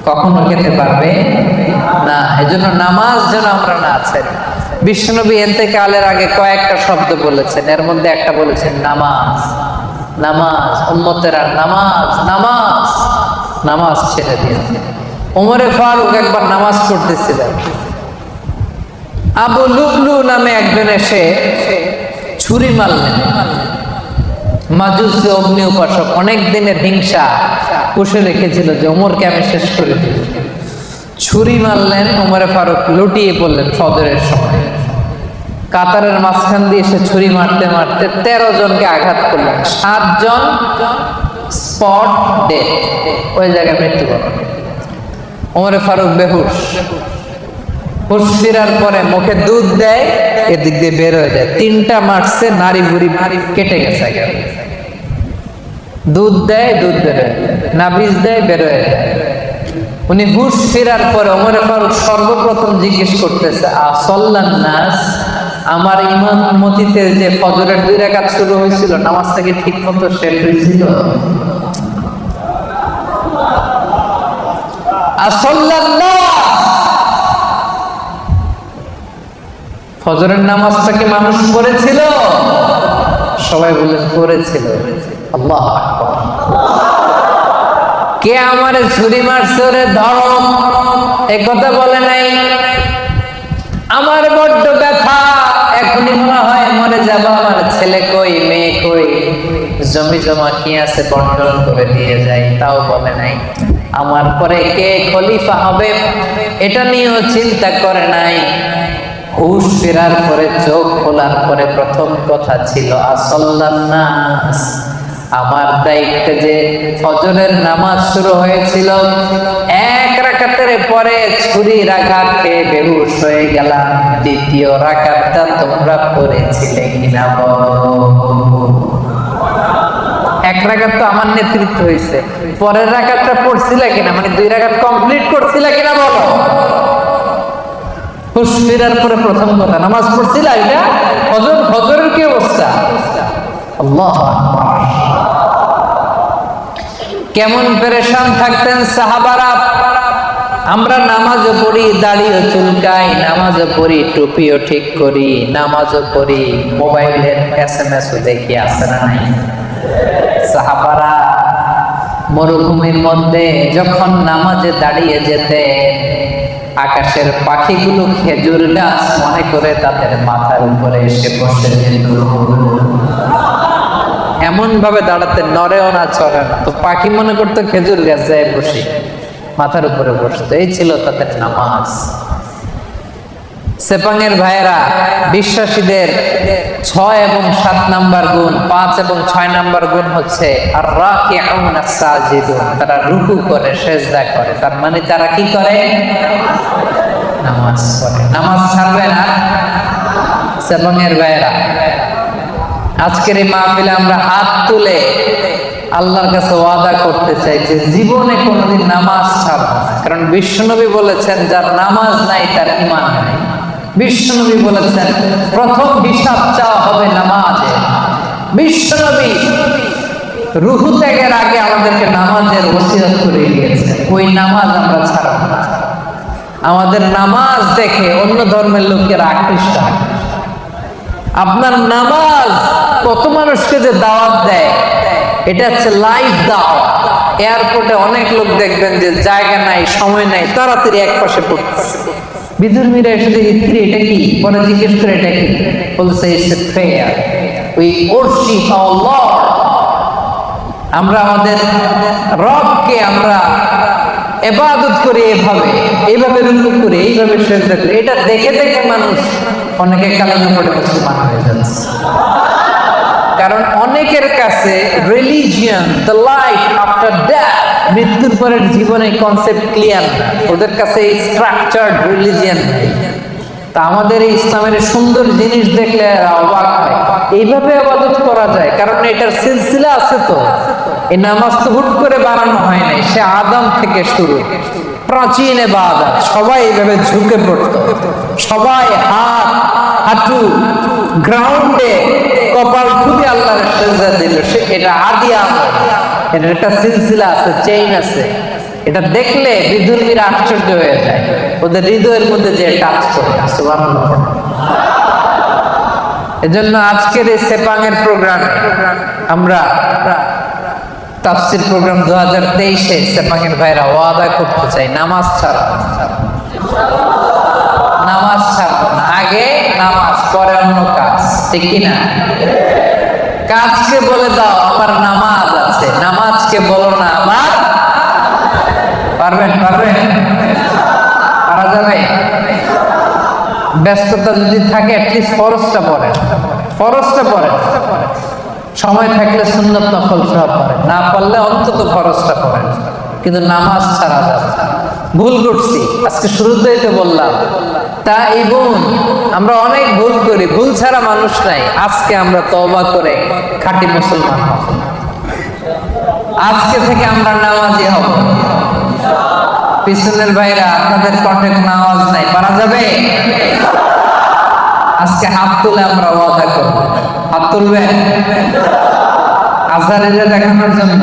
কখনো খেতে পারবে না। এজন্য নামাজ যেন আমরা না ছাড়ি। বিশ্বনবী ইন্তেকালের আগে কয়েকটা শব্দ বলেছেন, এর মধ্যে একটা বলেছেন নামাজ। নামাজ, উম্মতেরা নামাজ নামাজ নামাজ ছেড়ে দিয়েছে। ওমরে ফারুক একবার নামাজ পড়তেছিলেন, আবু লুবলু নামে একজন এসে ছুরি মারলেন। মাজুসি অগ্নি উপাসক অনেক দিনের হিংসা পুষে রেখেছিল যে ওমরকে আমি শেষ করে দিব। ছুরি মারলেন, ওমরে ফারুক লুটিয়ে পড়লেন ফজরের সময়। কাতারের মাঝখান দিয়ে এসে ছুরি মারতে মারতে 13 জনকে আঘাত করলেন। 7 জন স্পট ডেথ, ওই জায়গায় মৃত্যুবরণ। ওমরে ফারুক বেহুশ। হুশ ফেরার পরে মুখে দুধ দেয়, এদিক দিয়ে বের হয়ে যায়। 3টা মারছে, নারী বুড়ি কেটে গেছে। দুধ দেয়, দুধ বের হয়ে যায়, নাবিজ দেয়, বের হয়ে যায়। উনি হুশ ফেরার পরে ওমরে ফারুক সর্বপ্রথম জিজ্ঞেস করতেছে, আসল্লান নাস, আমার ইমামতিতে যে ফজরের 2 রাকাত শুরু হয়েছিল, নামাজটা কি ঠিক মতো শেষ হয়েছিল? আসল্লান নাস, ফজরের নামাজটা কি মানুষ পড়েছিল? সবাই বললেন পড়েছিল। আল্লাহু আকবার। কে আমারে ছুরি মারছে রে ধরো, এ কথা বলে নাই। আমার বড্ড ব্যথা, এখনই মনে হয় মরে যাব। আমার ছেলে কই, মেয়ে কই, জমি জমা কি আছে বন্টন করে দিয়ে যাই, তাও বলে নাই। আমার পরে কে খলিফা হবে এটা নিয়েও চিন্তা করে নাই। হুশ ফেরার পরে, চোখ খোলার পরে প্রথম কথা ছিল আসল্লান নাস, আমার দায়িত্বে যে ফজরের নামাজ শুরু হয়েছিল, 1 রাকাতের পরে ছুরির আঘাত খেয়ে বেহুশ হয়ে গেলাম। 2য় রাকাতটা তোমরা পড়েছিলে কিনা বলো? 1 রাকাত তো আমার নেতৃত্ব হয়েছে, পরের রাকাতটা পড়ছিলে কিনা, মানে 2 রাকাত কমপ্লিট করছিলে কিনা বলো? হুশ ফেরার পরে প্রথম কথা, নামাজ পড়ছিল এটা? ফজরের কি অবস্থা? আল্লাহু আকবার। কেমন পেরেশান থাকতেন সাহাবারা। আমরা নামাজও পড়ি, দাড়িও চুলকাই, নামাজও পড়ি, টুপিও ঠিক করি, নামাজও পড়ি, মোবাইলের SMS-ও দেখি, আছে না নাই? সাহাবারা মরুভূমির মধ্যে যখন নামাজে দাঁড়িয়ে যেতে, আকাশের পাখিগুলো খেজুর গাছ মনে করে তাদের মাথার উপরে এসে বসে যেত। এমন ভাবে দাঁড়াতে, নড়েও না চড়ে না। তো পাখি মনে করতো খেজুর গাছ, যায় বসে মাথার উপরে বসতো। এই ছিল তাদের নামাজ। সেপাঙের ভাইয়েরা, বিশ্বাসীদের 6 এবং 7 নাম্বার গুণ, 5 এবং 6 নাম্বার গুণ হচ্ছে আর রাকিউনা সাজিদুন, তারা রুকু করে, সিজদা করে। তার মানে তারা কি করে? নামাজ পড়ে। নামাজ ছাড়বে না সেপাঙের ভাইয়েরা। আজকের এই মাহফিলে আমরা হাত তুলে আল্লাহর কাছে ওয়াদা করতে চাই যে জীবনে কোনোদিন নামাজ ছাড়ব না। কারণ বিশ্বনবী বলেছেন, যার নামাজ নাই তার ঈমান নাই। বিশ্বনবী বলেছেন প্রথম হিসাব চাওয়া হবে নামাজে। বিশ্বনবী রুহু ত্যাগের আগে আমাদেরকে নামাজের ওসিয়ত করে দিয়েছেন। ওই নামাজ আমরা ছাড়ব না। আমাদের নামাজ দেখে অন্য ধর্মের লোকেরা আকৃষ্ট হয়। আপনার নামাজ কত মানুষকে যে দাওয়াত দেয়, এটা হচ্ছে লাইভ দাওয়াত। এয়ারপোর্টে অনেক লোক দেখবেন যে জায়গা নাই, সময় নাই, তাড়াতাড়ি এক পাশে পড়তেছে। বিধর্মীরা এসে দেখি এটা কি, পরে জিজ্ঞেস করে এটা কি, বলছে it's a prayer, we worship our lord. আমরা আমাদের রবকে আমরা ইবাদত করি, এইভাবে রুকু করি, এইভাবে সিজদা করি। এটা দেখে দেখে মানুষ অনেকে কালেমা পড়ে মুসলমান হয়ে যাচ্ছে। কারণ অনেকের কাছে religion, the life after death, মৃত্যুর পরের জীবনের কনসেপ্ট ক্লিয়ার না। ওদের কাছে এই স্ট্রাকচার্ড রিলিজিয়ন নেই। তা আমাদের এই ইসলামের সুন্দর জিনিস দেখলে অবাক হয়, এইভাবে ইবাদত করা যায়। কারণ এটার সিলসিলা আছে। তো এই নামাজ তো হুট করে বানানো হয় নাই, সে আদম থেকে শুরু। প্রাচীন ইবাদত, সবাই এইভাবে ঝুঁকে পড়তো, সবাই হাত হাঁটু গ্রাউন্ডে কপাল ঠুকে আল্লাহর সিজদা দিল। এটা আদি আমল, এর একটা সিলসিলা আছে, চেইন আছে। এটা দেখলে বিধর্মীরা আশ্চর্য হয়ে যায়, ওদের হৃদয়ের মধ্যে যে টাচ করে। সুবহানাল্লাহ। এজন্য আজকের এই সেপাঙের প্রোগ্রামে আমরা তাফসীর প্রোগ্রাম 2023-এ সেপাঙের ভাইরা ওয়াদা করতে চাই, নামাজ ছাড়া, নামাজ ছাড়বো না। আগে নামাজ, পরে অন্য কাজ, ঠিক কিনা? কাজকে বলে দাও আমার নামাজ আছে, নামাজকে বলো না আমার। পারবেন? পারা যাবে? ব্যস্ততা যদি থাকে অ্যাটলিস্ট ফরজটা পড়েন, সময় থাকলে সুন্নত নফল সব পড়েন, না পারলে অন্তত ফরজটা পড়েন, কিন্তু নামাজ ছাড়া যাবে। ভুল করছি, আজকে শুরুতেই তো বললাম, তা এই বোন আমরা অনেক ভুল করি, ভুল ছাড়া মানুষ নাই। আজকে আমরা তওবা করে খাঁটি মুসলমান হব, আজকে থেকে আমরা নামাজি হব। পিছনের ভাইরা আপনাদের কণ্ঠে কোনো আওয়াজ নাই, পারা যাবে? আজকে হাত তুলে আমরা ওয়াদা করব। হাত তুলবেন আজহারিরে দেখানোর জন্য?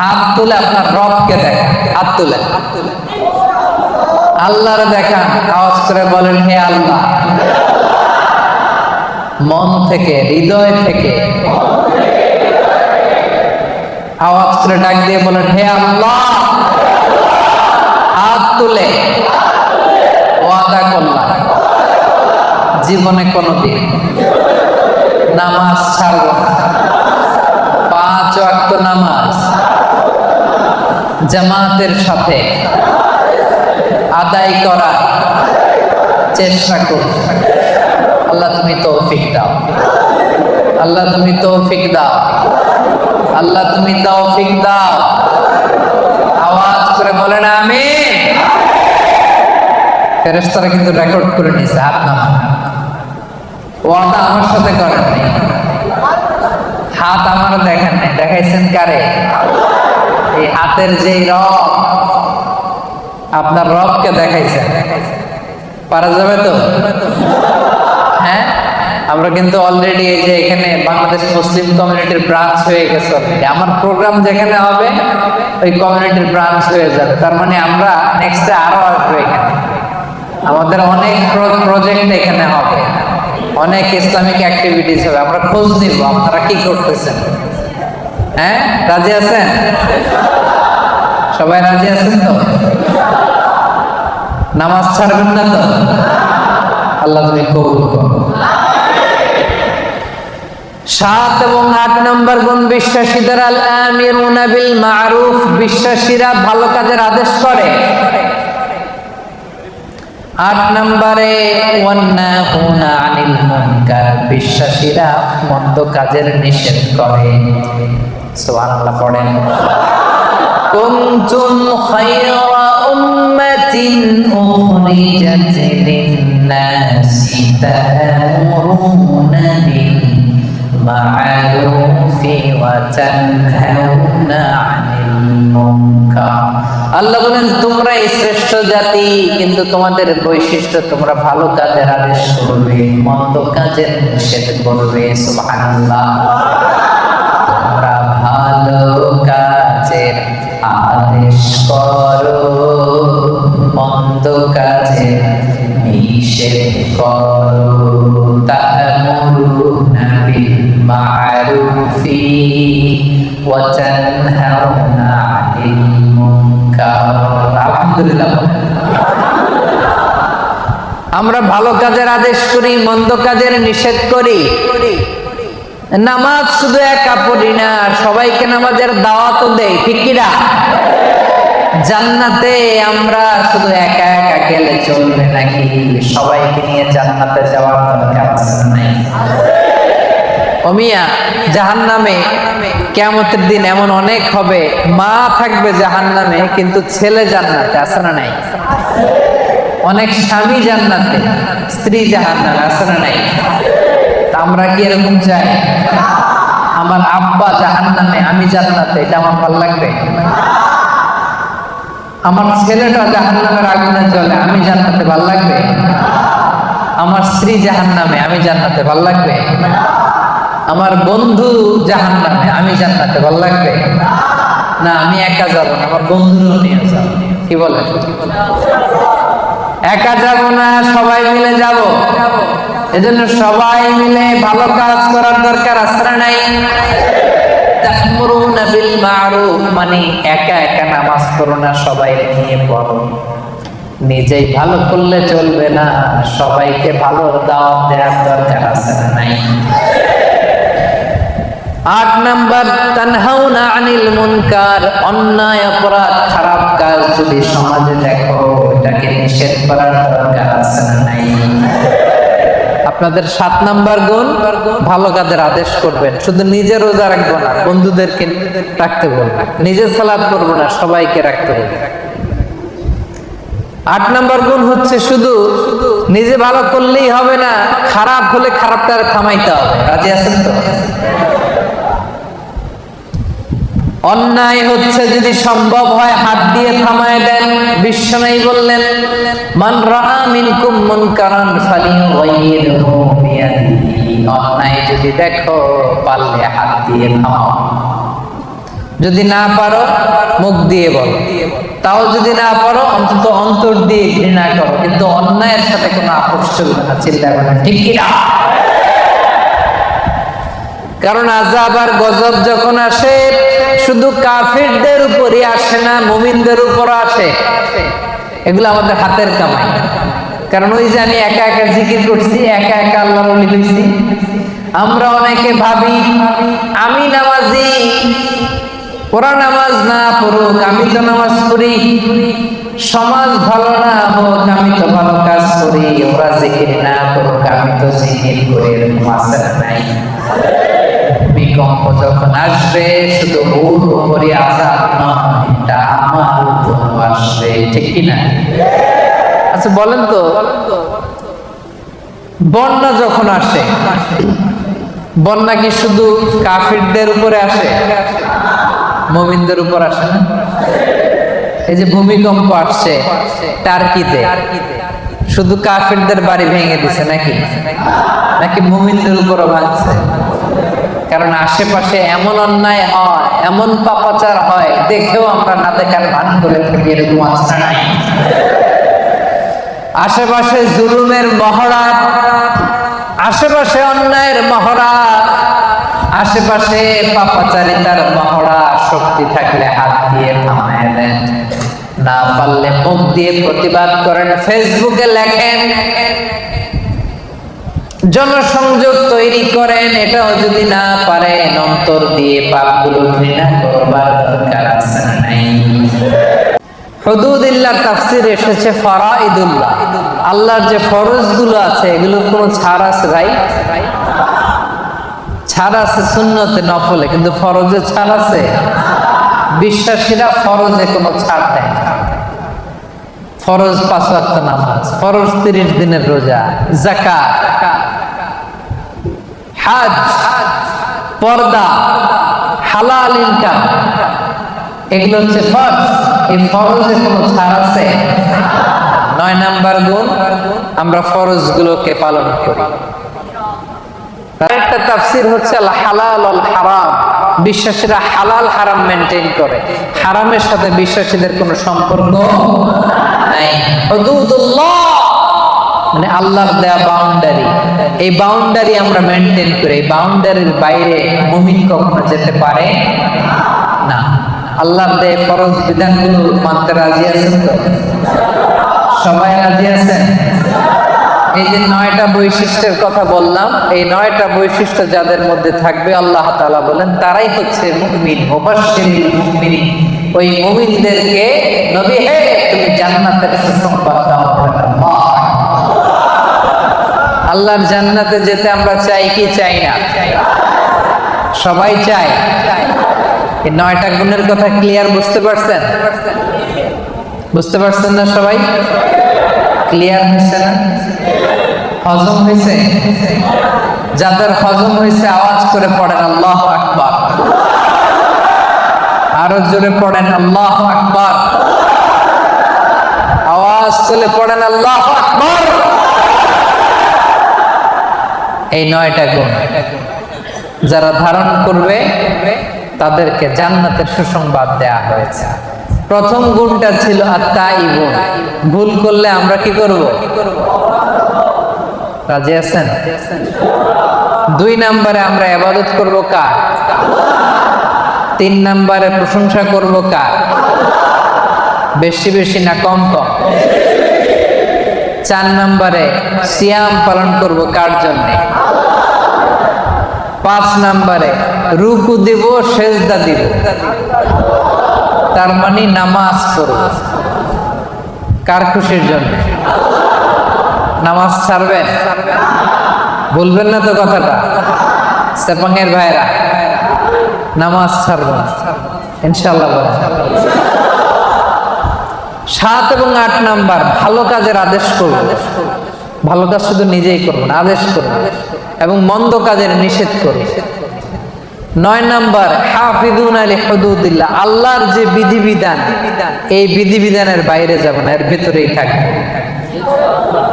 হাত তুলে আপনার রবকে দেখান, হাত তুলে আল্লাহরে দেখান, আওয়াজ করে বলেন হে আল্লাহ। মন থেকে, হৃদয় থেকে আওয়াজ করে ডাক দিয়ে বলেন হে আল্লাহ। হাত তুলে ওয়াদা করলাম জীবনে কোনোদিন নামাজ ছাড়ব না, 5 ওয়াক্ত নামাজ জামাতের সাথে আদায় করার চেষ্টা করব। আল্লাহ তুমি তৌফিক দাও, আল্লাহ তুমি তৌফিক দাও, আল্লাহ তুমি তৌফিক দাও। আওয়াজ করে বলেন আমিন। ফেরেশতারা কিন্তু রেকর্ড করে নিয়েছে, হাত নামান। ওয়াদা আমার সাথে করেন নাই, হাত আমার দেখেন নাই, দেখাইছেন কারে? এই হাতের যে রব, আপনার রবকে দেখাইছেন। পারা যাবে তো? হ্যাঁ, আমরা কিন্তু অলরেডি এই যে এখানে বাংলাদেশ মুসলিম কমিউনিটির ব্রাঞ্চ হয়ে গেছে। আমার প্রোগ্রাম যেখানে হবে ওই কমিউনিটির ব্রাঞ্চ হয়ে যাবে। তার মানে আমরা নেক্সটে আরো আসবো এখানে, আমাদের অনেক প্রজেক্ট এখানে হবে, অনেক ইসলামিক অ্যাক্টিভিটিস হবে। আমরা খোঁজ নিব আপনারা কি করতেছেন। হ্যাঁ, রাজি আছেন? সবাই রাজি আছেন তো? নামাজ ছাড়বেন না তো? আল্লাহ তুমি কবুল করো। 7 এবং 8 নম্বর গুণ বিশ্বাসীদের আল আমিরুনা বিল মারুফ, বিশ্বাসীরা ভালো কাজের আদেশ করে। 8 নম্বরে ওয়ান্নাহুনা আনিল মুনকার, বিশ্বাসীরা মন্দ কাজের নিষেধ করে। সুবহানাল্লাহ পড়েন। কুনতুম খায়রা উম্মাতিন উখরিজাত লিন-নাসি তা'মুরুনা বিল মা'রুফি ওয়া তানহাউনা আনিল মুনকার। আল্লাহ বলেন তোমরাই শ্রেষ্ঠ জাতি, কিন্তু তোমাদের বৈশিষ্ট্য তোমরা ভালো কাজের আদেশ করবে, মন্দ কাজের নিষেধ করবে। সুবহানাল্লাহ। তোমরা ভালো কাজের আদেশ করো, মন্দ কাজের নিষেধ করো। তা'মুরুনা বিল মা'রুফি ওয়া তানহাউনা আনিল মুনকার। আলহামদুলিল্লাহ। আমরা ভালো কাজের আদেশ করি, মন্দ কাজের নিষেধ করি। নামাজ শুধু একা পড়ি না, সবাইকে নামাজের দাওয়াতও দেই, ঠিক কিনা? জান্নাতে আমরা শুধু একা একা গেলে চলবে নাকি? সবাইকে নিয়ে জান্নাতে যাওয়ার দরকার আছে নাই? ও মিয়া, জাহান্নামে কিয়ামতের দিন এমন অনেক হবে, মা থাকবে জাহান্নামে কিন্তু ছেলে জান্নাতে, আছে না নাই? অনেক স্বামী জান্নাতে, স্ত্রী জাহান্নামে, আছে না নাই? আমরা কি এরকম চাই? আমার আব্বা জাহান্নামে, আমি জান্নাতে, এটা আমার ভালো লাগবে? আমার ছেলেটা জাহান্নামের আগুনে জ্বলে, আমি জান্নাতে, ভালো লাগবে? আমার স্ত্রী জাহান্নামে, আমি জান্নাতে, ভালো লাগবে? আমার বন্ধু জাহান্নামে, আমি জান্নাতে, ভালো লাগবে? না আমি একা যাব না, আমার বন্ধুরাও নিয়ে যাব। কি বলেন? একা যাব না, সবাই মিলে যাব। এজন্য সবাই মিলে ভালো কাজ করার দরকার আছে না নাই? তা'মুরুনা বিল মা'রুফ মানে একা একা নামাজ পড়ো না, সবাই নিয়ে পড়ো। নিজেই ভালো করলে চলবে না, সবাইকে ভালো দাওয়াত দেওয়ার দরকার আছে না নাই? 8 নাম্বার তানহাউনা আনিল মুনকার, অন্যায় অপরাধ খারাপ কাজ যদি সমাজে দেখো এটাকে নিষেধ করার দরকার আছে না নাই? আপনাদের 7 নাম্বার গুণ ভালো কাজের আদেশ করবেন। শুধু নিজে রোজা রাখবো না, বন্ধুদেরকে রাখতে বলবেন। নিজে সালাত করবো না, সবাইকে রাখতে বলবেন। 8 নাম্বার গুণ হচ্ছে শুধু নিজে ভালো করলেই হবে না, খারাপ হলে খারাপটা থামাইতে হবে। রাজি আছেন তো? অন্যায় হচ্ছে যদি সম্ভব হয় হাত দিয়ে থামায় দেন। বিশ্বনবী বললেন মান রাআ মিনকুম মুনকারান ফালিয়ুগাইয়িরহু বিয়াদিহি, অন্যায় যদি দেখো পারলে হাত দিয়ে থামাও, যদি না পারো মুখ দিয়ে বলো, তাও যদি না পারো অন্তত অন্তর দিয়ে ঘৃণা করো, কিন্তু অন্যায়ের সাথে কোনো আপোষ চলবে না। চিন্তা করেন ঠিক কি না? কারণ আযাব আর গজব যখন আসে শুধু কাফিরদের উপরই আসে না, মুমিনদের উপর আসে। এগুলো আমাদের হাতের কামাই। কারণ ওই যে আমি একা একা জিকির করছি, একা একা আল্লাহর ওলি হইছি। আমরা অনেকে ভাবি আমি নামাজি, ওরা নামাজ না পড়ুক আমি তো নামাজ পড়ি, সমাজ ভালো না হোক আমি তো ভালো কাজ করি, ওরা জিকির না করুক আমি তো জিকির করি। এরকম আছে না নাই? ভূমিকম্প যখন আসবে শুধু ওর উপরে আযাব নয়, এটা আমার উপর আসবে। ঠিক কি না? আচ্ছা বলেন তো, বন্যা যখন আসে, বন্যা কি শুধু কাফিরদের উপরে আসে? মুমিনদের উপর আসে না? এই যে ভূমিকম্প আসছে টার্কিতে, শুধু কাফিরদের বাড়ি ভেঙে দিছে নাকি? নাকি মুমিনদের উপরও ভাঙছে? কারণ আশেপাশে এমন অন্যায় হয়, এমন পাপাচার হয়, দেখেও আমরা না দেখার ভান করে থাকি। এরকম আছে না? আশেপাশে জুলুমের মহড়া, আশেপাশে অন্যায়ের মহড়া, আশেপাশে পাপাচারিতার মহড়া। শক্তি থাকলে হাত দিয়ে থামায় দেন, না পারলে মুখ দিয়ে প্রতিবাদ করেন, ফেসবুকে লেখেন, জনসংযোগ তৈরি করেন। এটাও যদি না পারেন অন্তর দিয়ে পাপগুলো ঘৃণা করবার দরকার আছে না নাই? হুদুদিল্লাহ তাফসীরে এসেছে ফারাইদুল্লাহ, আল্লাহর যে ফরজগুলো আছে এগুলোর কোনো ছাড় আছে ভাই? ছাড় আছে সুন্নতে নফলে, কিন্তু ফরজে ছাড় আছে? বিশ্বাসীরা ফরজে কোনো ছাড় দেয় না। ফরজ 5 ওয়াক্ত নামাজ, ফরজ 30 দিনের রোজা, যাকাত, হজ, পর্দা, হালাল ইনকাম, এগুলো হচ্ছে ফরজ। এই ফরজে কোনো ছাড় আছে? 9 নাম্বার গুণ আমরা ফরজগুলোকে পালন করি। একটা তাফসীর হচ্ছে আল হালাল আল হারাম, বিশ্বাসীরা হালাল হারাম মেনটেন করে, হারামের সাথে বিশ্বাসীদের কোনো সম্পর্ক নাই। হুদুদুল্লাহ মানে আল্লাহর দেয়া বাউন্ডারি, এই বাউন্ডারি আমরা মেনটেন করি। এই বাউন্ডারির বাইরে মুমিন কখনো যেতে পারে না। আল্লাহর দেয়া ফরজ বিধানগুলো মানতে রাজি আছেন তো? সবাই রাজি আছেন? এই যে 9টা বৈশিষ্ট্যের কথা বললাম, এই 9টা বৈশিষ্ট্য যাদের মধ্যে থাকবে আল্লাহ তাআলা বলেন তারাই হচ্ছে মুমিন। মুবাশশিরুল মুমিনিন, ওই মুমিনদেরকে নবী হে তুমি জান্নাতের সুসংবাদ দাও। আল্লাহর জান্নাতে যেতে আমরা চাই কি চাই না? সবাই চাই। এই 9টা গুণের কথা ক্লিয়ার বুঝতে পারছেন? বুঝতে পারছেন না সবাই? ক্লিয়ার হয়েছে না? হজম হয়েছে? যাদের হজম হয়েছে আওয়াজ করে পড়েন আল্লাহু আকবার। আরো জোরে পড়েন আল্লাহু আকবার। আওয়াজ তুলে পড়েন আল্লাহু আকবার। এই 9টা গুণ যারা ধারণ করবে তাদেরকে জান্নাতের সুসংবাদ দেয়া হয়েছে। প্রথম গুণটা ছিল আত-তাইবুন, ভুল করলে আমরা কি করব? রাজি আছেন? 2 নম্বরে আমরা ইবাদত করব কার? 3 নম্বরে প্রশংসা করব কার? বেশি বেশি না কম কম? 4 নম্বরে সিয়াম পালন করব কার জন্য? 5 নম্বরে রুকু দিব, সেজদা দিব, তার মানে নামাজ পড়ব কার খুশির জন্য? নামাজ ছাড়বেন? বলবেন না তো কথাটা? সেপাঙের ভাইরা, নামাজ ছাড়বেন ইনশাআল্লাহ। 7 এবং 8 নাম্বার ভালো কাজের আদেশ করব, ভালো কাজ শুধু নিজেই করব না, আদেশ করব, এবং মন্দ কাজের নিষেধ করব। 9 নাম্বার হাফিজুনা লিহুদুদিল্লাহ, আল্লাহর যে বিধিবিধান এই বিধিবিধানের বাইরে যাব না, এর ভেতরেই থাকব।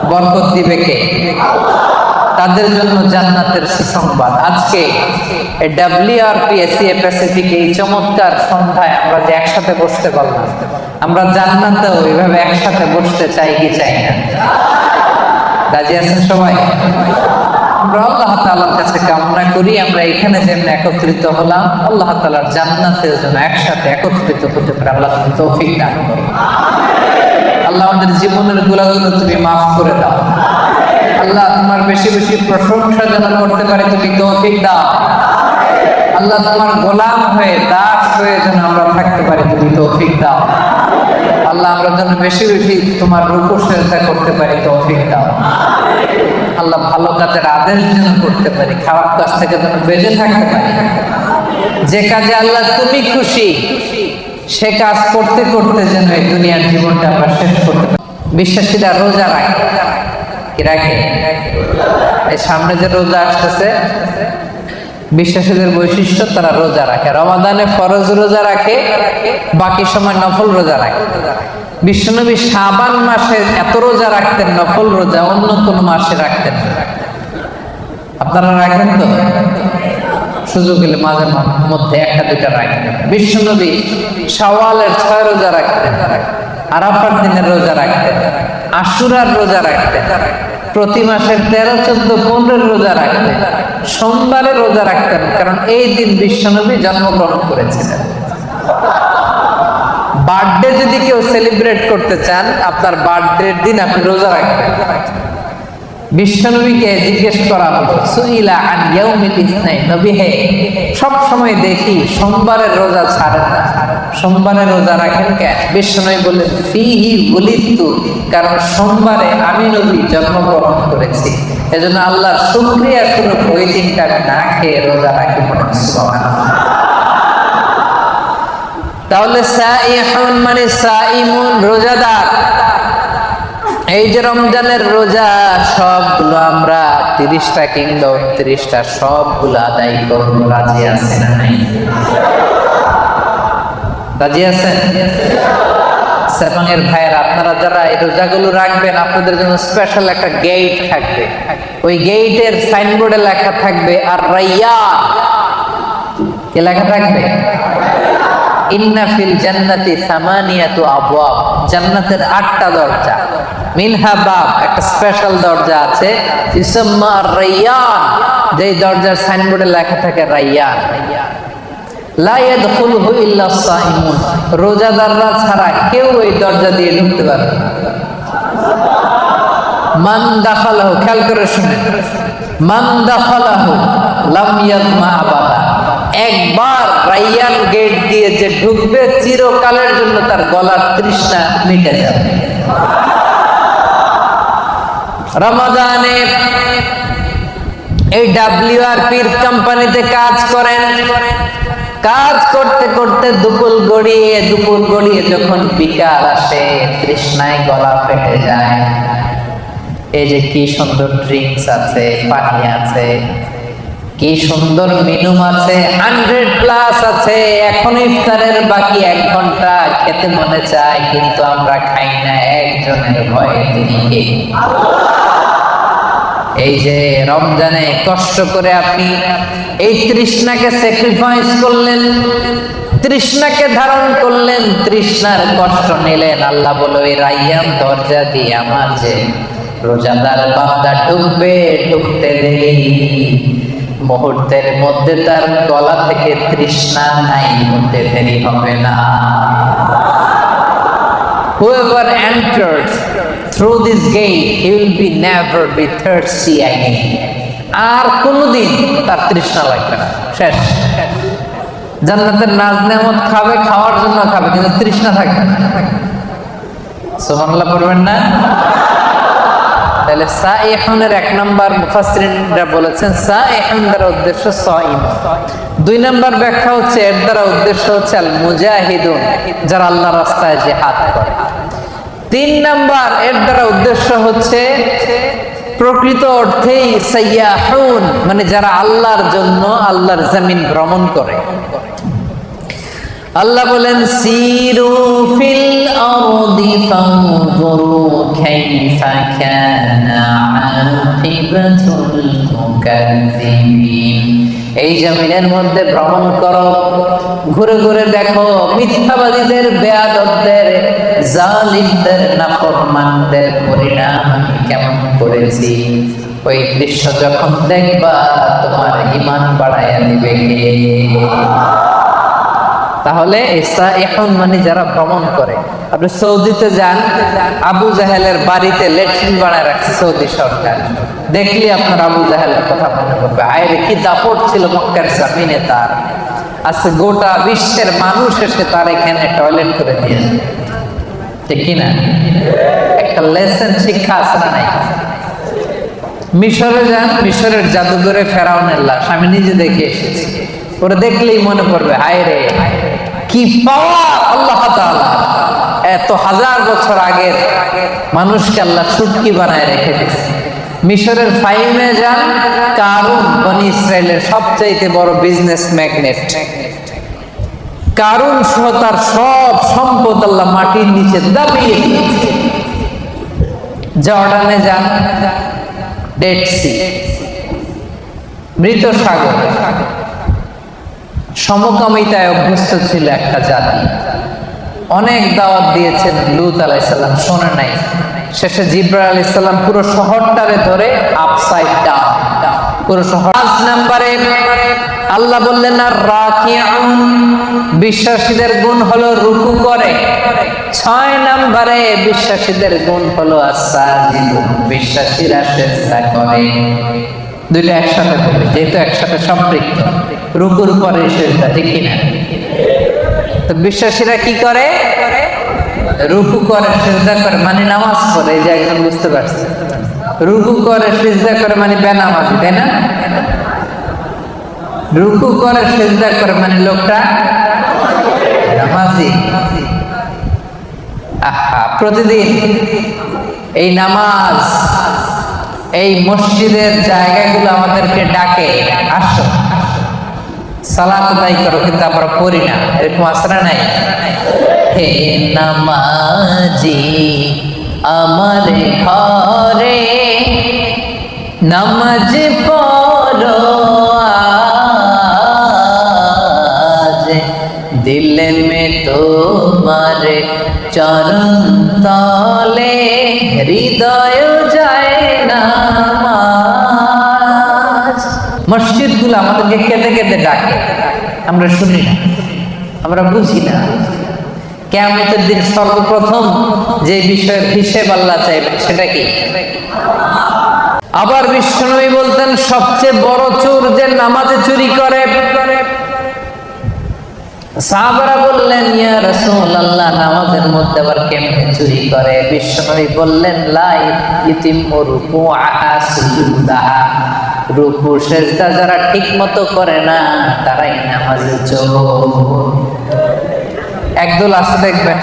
বরকত দিবে কে? তাদের জন্য জান্নাতের সুসংবাদ। আজকে WRPSA প্যাসিফিক এই চমৎকার সন্ধ্যায় আমরা যে একসাথে বসতে পারলাম, আমরা জান্নাতেও এইভাবে একসাথে বসতে চাই কি চাই না? রাজি আছেন সবাই? আমরা আল্লাহ তাআলার কাছে কামনা করি আমরা এখানে যেমন একত্রিত হলাম, আল্লাহ তাআলার জান্নাতের জন্য একসাথে একত্রিত হতে পারে আল্লাহ তৌফিক দান করুন। আল্লাহ আমাদের জীবনের গুনাহগুলো তুমি মাফ করে দাও। আল্লাহ তোমার বেশি বেশি প্রশংসা যেন করতে পারে তুমি তৌফিক দাও। আল্লাহ তোমার গোলাম হয়ে, দাস হয়ে যেন আমরা থাকতে পারি তুমি তৌফিক দাও। আল্লাহ আমরা যেন বেশি বেশি তোমার রুকু সিজদা করতে পারি তৌফিক দাও। আল্লাহ ভালো কাজের আদেশ যেন করতে পারি, খারাপ কাজ থেকে যেন বেঁচে থাকতে পারি। যে কাজে আল্লাহ তুমি খুশি সে কাজ করতে করতে যেন এই দুনিয়ার জীবনটা আমরা শেষ করতে পারি। বিশ্বাসীরা রোজা রাখে, কি রাখে? এই সামনে যে রোজা আসতেছে, বিশ্বাসীদের বৈশিষ্ট্য তারা রোজা রাখে। রমাদানে ফরজ রোজা রাখে, বাকি সময় নফল রোজা রাখে। বিশ্বনবী শাবান মাসে এত রোজা রাখতেন, নফল রোজা অন্য কোন মাসে রাখতেন না। আপনারা রাখেন তো? সুযোগ হলে মাঝে মধ্যে 1-2টা রাখেন। বিশ্বনবী শাওয়ালের 6 রোজা রাখতেন, আরাফার দিনের রোজা রাখতেন, আশুরার রোজা রাখতেন, প্রতি মাসের 13, 14, 15 রোজা রাখতেন, সোমবারে রোজা রাখতেন, কারণ এই দিন বিশ্বনবী জন্মগ্রহণ করেছিলেন। বার্থডে যদি কেউ সেলিব্রেট করতে চান, আপনার বার্থডের দিন আপনি রোজা রাখবেন। বিশ্বনবীকে জিজ্ঞেস করা হলো, সুইলা আন ইয়াউমিল ইসনাইন, নবী হে সব সময় দেখি সোমবারের রোজা ছাড়েন না, সোমবারের রোজা রাখেন কেন? বিশ্বনবী বললেন, ফিহি উলিদতু, কারণ সোমবারে আমি নবী জন্মগ্রহণ করেছি, এজন্য আল্লাহর শুকরিয়া স্বরূপ ওই দিনটা আমি না খেয়ে রোজা রাখি। সুবহানাল্লাহ। তাহলে সাইহুন মানে সাইমুন, রোজাদার। এই যে রমজানের রোজা সবগুলো আমরা 30টা কিংবা 29টা সবগুলো আদায় করবো। রাজি আছেন না নাই? রাজি আছেন? সেপাঙের ভাইয়েরা, আপনারা যারা এই রোজাগুলো রাখবেন আপনাদের জন্য স্পেশাল একটা গেট থাকবে। ওই গেটের সাইনবোর্ডে লেখা থাকবে আর রাইয়ান। কি লেখা থাকবে? ইন্না ফিল জান্নাতি সামানিয়াতু আবওয়াব, জান্নাতের 8টা দরজা। মিনহা বাব, একটা স্পেশাল দরজা আছে, ইসমা রাইয়ান, যেই দরজার সাইনবোর্ডে লেখা থাকে রাইয়ান। লা ইয়াদখুলুহু ইল্লা সাইমুন, রোজাদাররা ছাড়া কেউ এই দরজা দিয়ে ঢুকতে পারবে না। মান দাখালাহু, খেয়াল করে শুনেন, মান দাখালাহু লাম ইয়াজমা আবাদা, একবার রাইয়ান গেট দিয়ে যে ঢুকবে চিরকালের জন্য তার গলার তৃষ্ণা মিটে যাবে। রমাদানে এই WRPর কোম্পানিতে কাজ করেন, কাজ করতে করতে দুপুর গড়িয়ে যখন বিকাল আসে, তৃষ্ণায় গলা ফেটে যায়। এই যে কি সুন্দর ড্রিঙ্কস আছে, পানি আছে, কি সুন্দর মেনু আছে, 100+ আছে, এখন ইফতারের বাকি 1 ঘন্টা, খেতে মনে চায় কিন্তু আমরা খাই না। একজনের ভয়ে, তিনি কে? এই যে রমজানে কষ্ট করে আপনি এই তৃষ্ণাকে স্যাক্রিফাইস করলেন, তৃষ্ণাকে ধারণ করলেন, তৃষ্ণার কষ্ট নিলেন। আল্লাহ বলে ওই রাইয়ান দরজা দিয়ে আমার যে রোজাদার বান্দা ঢুকবে, ঢুকতে দেরি মুহূর্তের মধ্যে তার গলা থেকে তৃষ্ণা নাই হতে দেরি হবে না। Whoever enters through this gate, he will be never be thirsty again. আর কোনদিন তার তৃষ্ণা লাগবে না, শেষ। জান্নাতের নাজ নেয়ামত খাবে, খাওয়ার জন্য খাবে, কিন্তু তৃষ্ণা থাকবে না। সুবহানাল্লাহ পড়বেন না? তাহলে সাইহুনের এক নাম্বার মুফাসসিরিনরা বলেছেন সাইহুন দ্বারা উদ্দেশ্য সাইম। দুই নাম্বার ব্যাখ্যা হচ্ছে এর দ্বারা উদ্দেশ্য হচ্ছে আল মুজাহিদুন, যারা আল্লাহর রাস্তায় জিহাদ করে। তিন নাম্বার এর দ্বারা উদ্দেশ্য হচ্ছে প্রকৃত অর্থেই সাইয়াহুন, মানে যারা আল্লাহর জন্য আল্লাহর জমিন ভ্রমণ করে। আল্লাহ বলেন সিরু ফিল আরদি ফানজুরু কাইফা কানা আকিবাতুল মুকাজ্জিবিন। এই জমিনের মধ্যে ভ্রমণ করো, ঘুরে ঘুরে দেখো মিথ্যাবাদীদের, বেয়াদবদের, জালিমদের, নাফরমানদের পরিণাম আমি কেমন করেছি। ওই দৃশ্য যখন দেখবা তোমার ঈমান বাড়াইয়া দিবে কে? তাহলে সাইহুন মানে যারা ভ্রমণ করে। আপনি সৌদিতে যান, আবু জাহেলের বাড়িতে ল্যাট্রিন বানায় রাখছে সৌদি সরকার, দেখলে আপনার আবু জাহেলের কথা মনে পড়বে। আরে কি দাপট ছিল মক্কার জমিনে তার। আজকে গোটা বিশ্বের মানুষ এসে তার এখানে টয়লেট করে দিয়েছে, ঠিক কিনা? একটা লেসন শিক্ষা আছে না নাই? মিশরে যান, মিশরের জাদুঘরে ফেরাউনের লাশ আমি নিজে দেখে এসেছি। ওরা দেখলেই মনে পড়বে হায় রে কি পাওয়ার আল্লাহ তাআলা। এত হাজার বছর আগের মানুষকে আল্লাহ চুটকি বানায় রেখে দিয়েছে। মিশরের ফাইমে যান, কারুন বনি ইসরায়েলের সবচাইতে বড় বিজনেস ম্যাগনেট, কারুন সহ তার সব সম্পদ আল্লাহ মাটির নিচে দাবিয়ে দিয়েছে। জর্ডানে যান, ডেড সি, মৃত সাগর, সমকামিতায় অভ্যস্ত ছিল একটা জাতি। অনেক দাওয়াত দিয়েছেন লূত আলাইহিস সালাম, শোনে নাই। শেষে জিবরাইল আলাইহিস সালাম পুরো শহরটারে ধরে আপসাইড ডাউন, পুরো শহর। 5 নম্বরে আল্লাহ বললেন আর রাকিউন, বিশ্বাসীদের গুণ হলো রুকু করে। 6 নম্বরে বিশ্বাসীদের গুণ হলো আস-সাজিদুন, বিশ্বাসীরা সিজদা করে। দুইটা একসাথে বলি যেহেতু একসাথে সম্পৃক্ত। রুকুর পরে সিজদা, ঠিক কিনা? তো বিশ্বাসীরা কি করে? রুকু করে, সিজদা করে, মানে নামাজ পড়ে। এই যে একদম বুঝতে পারছি, রুকু করে সিজদা করে মানে বেনামাজি, তাই না? রুকু করে সিজদা করে মানে লোকটা নামাজি। আহা, প্রতিদিন এই নামাজ, এই মসজিদের জায়গাগুলো আমাদেরকে ডাকে, আসো সালাত আদায় করো, কিন্তু আমরা পড়ি না। এরকম আসরা নাই? হে নামাজি আমার ঘরে নামাজ পড়ো আজ, দিল মে তোমার চরণ তলে হৃদয় যায় নামাজ। মসজিদ গুলো আমাদেরকে কেঁদে কেঁদে ডাকে, আমরা শুনি না, আমরা বুঝি না। কিয়ামতের দিন সর্বপ্রথম যে বিষয়ের হিসেব আল্লাহ চাইবেন সেটা কি? আবার বিশ্বনবী বলতেন সবচেয়ে বড় চোর যে নামাজে চুরি করে। সাহাবারা বললেন ইয়া রাসূলুল্লাহ, নামাজের মধ্যে আবার কেমনে চুরি করে? বিশ্বনবী বললেন লা ইতিম্মু রুকুআহা সুজুদাহা, রুকু সিজদা যারা ঠিকমতো করে না তারাই নামাজে চোর। একদল আছে দেখবেন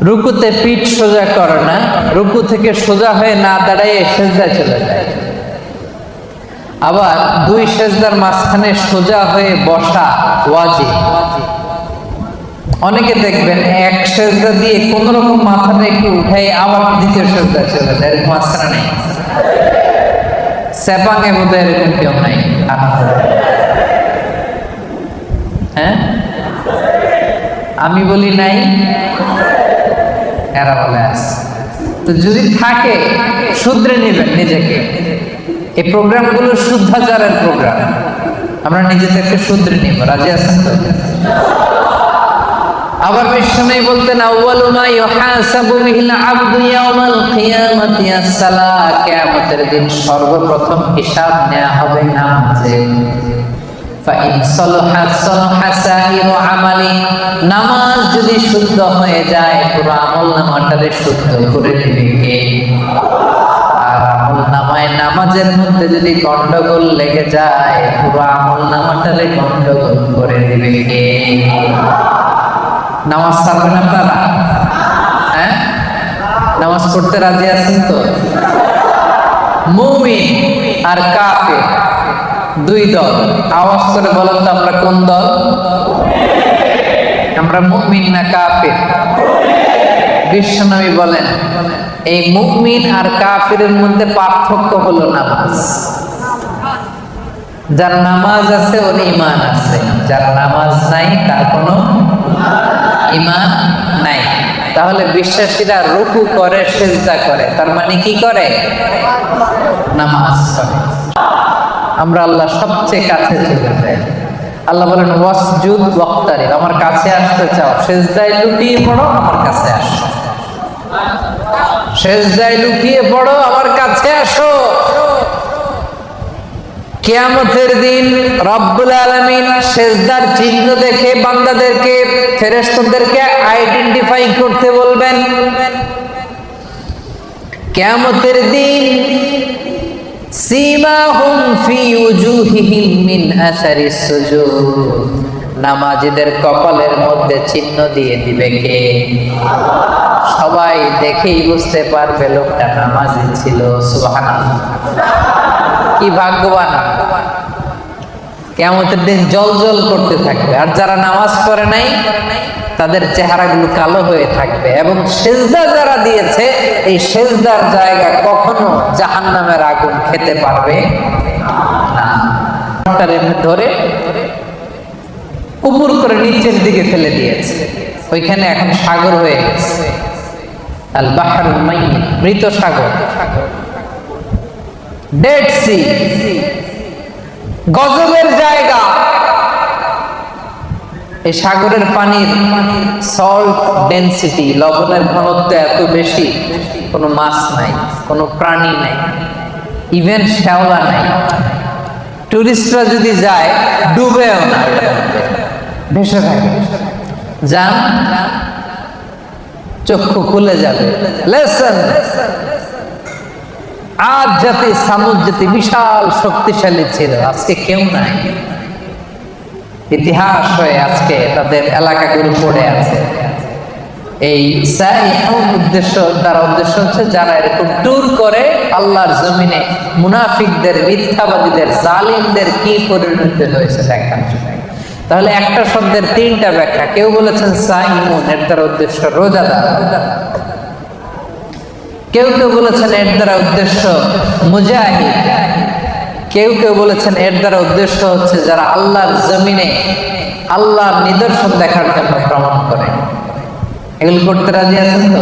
রুকুতে পিঠ সোজা করে না, রুকু থেকে সোজা হয়ে না দাঁড়ায় সিজদায় চলে যায়। আবার 2 সিজদার মাঝখানে সোজা হয়ে বসা ওয়াজিব। অনেকে দেখবেন এক সিজদা দিয়ে কোন রকম মাথাটা একটু উঠাই আবার দ্বিতীয় সিজদায় চলে যায়, এরকম আসরা নেই। সেপাঙে বোধ এরকম কেউ নাই। হ্যাঁ, আমি বলি নাই, এরা বলে আছে। তো যদি থাকে শুধরে নেবেন নিজেকে। এই প্রোগ্রামগুলো শুদ্ধাচারের প্রোগ্রাম, আমরা নিজেদেরকে শুধরে নিব। রাজি আছেন তো? আবার বিষ্ণু বলতেন আউয়ালু মা ইউহাসাবু বিহিল আবদু ইয়াউমাল কিয়ামাতি as-সালাহ, কিয়ামতের দিন সর্বপ্রথম হিসাব নেওয়া হবে নামাজে। ফাইন সালাহা সালাহা সাইরু আমালি, নামাজ যদি শুদ্ধ হয়ে যায় পুরো আমলনামাটারে শুদ্ধ করে দিবে কে? আর আমলনামায় নামাজের মধ্যে যদি গন্ডগোল লেগে যায় পুরো আমলনামাটারে গন্ডগোল করে দিবে কে? নামাজ ছাড়বেন আপনারা? হ্যাঁ, নামাজ পড়তে রাজি আছেন তো? মুমিন আর কাফির দুই দল। আওয়াজ করে বলেন তো আমরা কোন দল? আমরা মুমিন না কাফির? বিশ্বনবী বলেন এই মুমিন আর কাফিরের মধ্যে পার্থক্য হলো নামাজ। যার নামাজ আছে ওর ঈমান আছে, যার নামাজ নাই তার কোনো ঈমান নাই। তাহলে বিশ্বাসীরা রুকু করে, সিজদা করে, তার মানে কি করে? নামাজ করে। আমরা আল্লাহ সবচেয়ে কাছে চলে যাই। আল্লাহ বলেন ওয়াসজুদ ওয়াক্তারিব, আমার কাছে আসতে চাও সিজদায় লুটিয়ে পড়ো, আমার কাছে আসো। সিজদায় লুটিয়ে পড়ো, আমার কাছে আসো। কিয়ামতের দিন রব্বুল আলামিন সিজদার চিহ্ন দেখে বান্দাদেরকে, ফেরেশতাদেরকে আইডেন্টিফাই করতে বলবেন। কিয়ামতের দিন সীমাহুম ফি উজুহিহিম মিন আসারিস সুজুদ, নামাজীদের কপালের মধ্যে চিহ্ন দিয়ে দিবে কে? সবাই দেখেই বুঝতে পারবে লোকটা নামাজি ছিল। সুবহানাল্লাহ, কি ভাগ্যবান! কিয়ামতের দিন জ্বলজ্বল করতে থাকবে, আর যারা নামাজ পড়ে নাই তাদের চেহারাগুলো কালো হয়ে থাকবে। এবং সিজদা যারা দিয়েছে এই সিজদার জায়গা কখনো জাহান্নামের আগুন খেতে পারবে না। ধরে উপর করে নিচের দিকে ফেলে দিয়েছে, ওইখানে এখন সাগর হয়ে গেছে। আল বাহরুল মাইয়িত, মৃত সাগর, ডেড সি, গজবের জায়গা। এই সাগরের পানির সল্ট ডেনসিটি, লবণের ঘনত্ব এত বেশি, কোনো মাছ নাই, কোনো প্রাণী নাই, ইভেন শ্যাওলা নাই। টুরিস্টরা যদি যায় ডুবেও না, ভেসে থাকে। যান, চক্ষু খুলে যাবে। লেসন, আজ জাতি সামুদ জাতি বিশাল শক্তিশালী ছিল, আজকে কেউ নাই। ইতিহাস হয়ে আজকে তাদের এলাকাগুলো পড়ে আছে। এই উদ্দেশ্য হচ্ছে যারা এরকম ট্যুর করে আল্লাহর জমিনে মুনাফিকদের, মিথ্যাবাদীদের, জালিমদের কি পরিণতি হয়েছে দেখার জন্য। তাহলে একটা শব্দের তিনটা ব্যাখ্যা। কেউ বলেছেন সাইমুন, এর দ্বারা উদ্দেশ্য রোজাদার। কেউ কেউ বলেছেন এর দ্বারা উদ্দেশ্য মুজাহিদ। কেউ কেউ বলেছেন এর দ্বারা উদ্দেশ্য হচ্ছে যারা আল্লাহর জমিনে আল্লাহর নিদর্শন দেখার জন্য ভ্রমণ করে। এগুলো করতে রাজি আছেন তো?